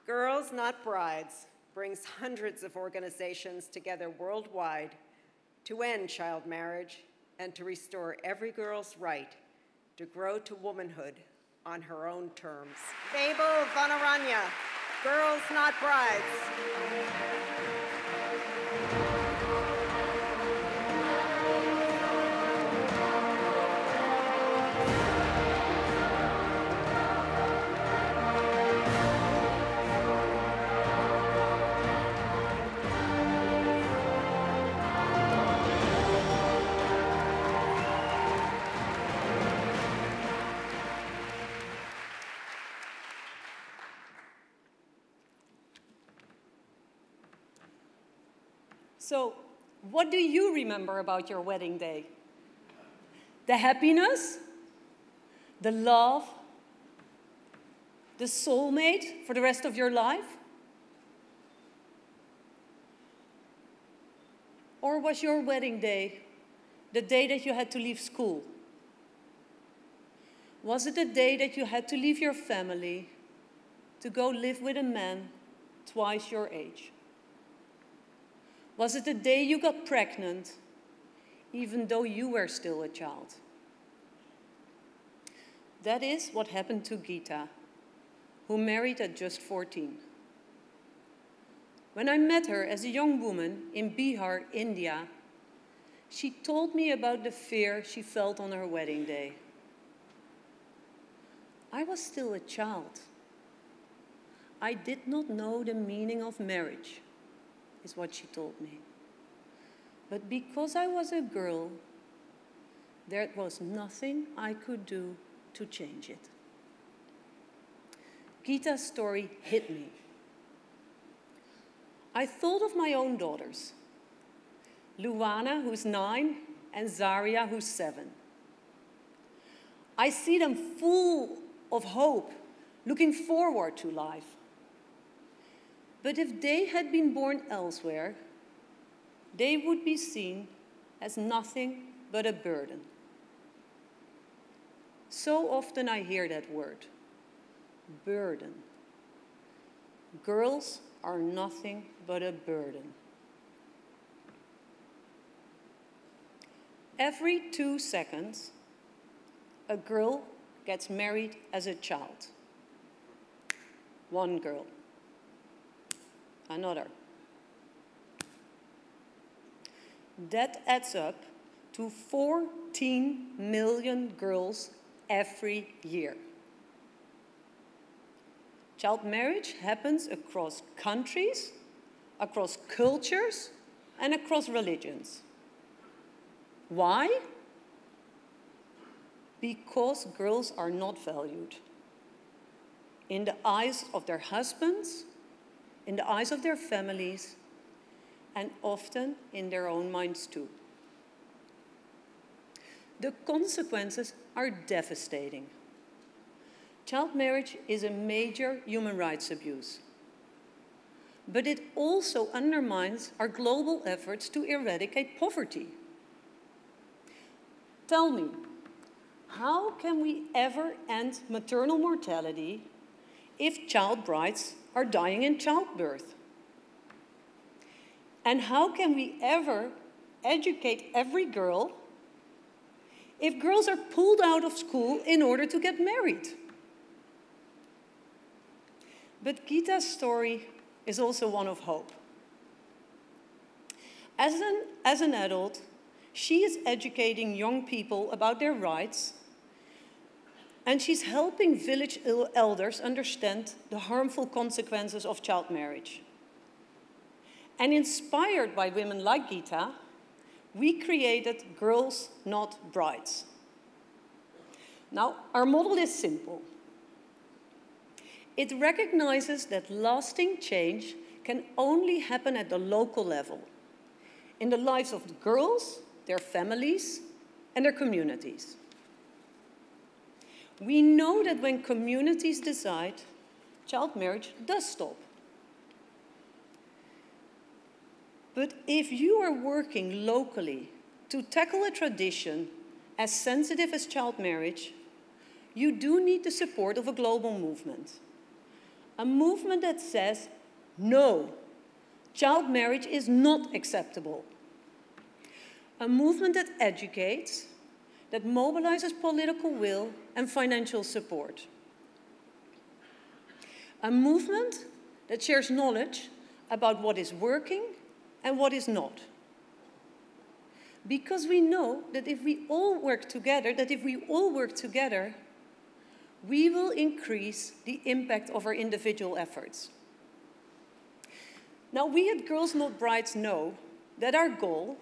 Girls Not Brides brings hundreds of organizations together worldwide to end child marriage and to restore every girl's right to grow to womanhood on her own terms. Mabel van Oranje, Girls Not Brides. So, what do you remember about your wedding day? The happiness? The love? The soulmate for the rest of your life? Or was your wedding day the day that you had to leave school? Was it the day that you had to leave your family to go live with a man twice your age? Was it the day you got pregnant, even though you were still a child? That is what happened to Geeta, who married at just 14. When I met her as a young woman in Bihar, India, she told me about the fear she felt on her wedding day. I was still a child. I did not know the meaning of marriage, is what she told me. But because I was a girl, there was nothing I could do to change it. Geeta's story hit me. I thought of my own daughters, Luana, who's 9, and Zaria, who's 7. I see them full of hope, looking forward to life. But if they had been born elsewhere, they would be seen as nothing but a burden. So often I hear that word, burden. Girls are nothing but a burden. Every 2 seconds, a girl gets married as a child. One girl. Another. That adds up to 14 million girls every year. Child marriage happens across countries, across cultures, and across religions. Why? Because girls are not valued. In the eyes of their husbands, in the eyes of their families, and often in their own minds too. The consequences are devastating. Child marriage is a major human rights abuse. But it also undermines our global efforts to eradicate poverty. Tell me, how can we ever end maternal mortality if child brides are dying in childbirth? And how can we ever educate every girl if girls are pulled out of school in order to get married? But Geeta's story is also one of hope. As an adult, she is educating young people about their rights, and she's helping village elders understand the harmful consequences of child marriage. And inspired by women like Geeta, we created Girls Not Brides. Now, our model is simple. It recognizes that lasting change can only happen at the local level, in the lives of the girls, their families, and their communities. We know that when communities decide, child marriage does stop. But if you are working locally to tackle a tradition as sensitive as child marriage, you do need the support of a global movement. A movement that says, no, child marriage is not acceptable. A movement that educates, that mobilizes political will and financial support. A movement that shares knowledge about what is working and what is not. Because we know that if we all work together, we will increase the impact of our individual efforts. Now, we at Girls Not Brides know that our goal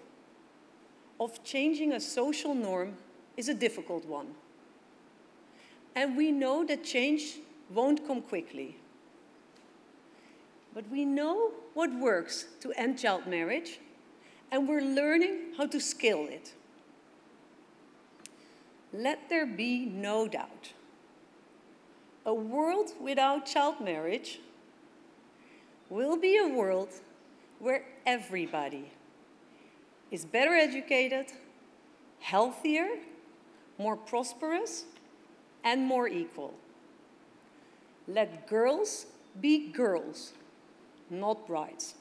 of changing a social norm is a difficult one. And we know that change won't come quickly. But we know what works to end child marriage, and we're learning how to scale it. Let there be no doubt. A world without child marriage will be a world where everybody is better educated, healthier, more prosperous, and more equal. Let girls be girls, not brides.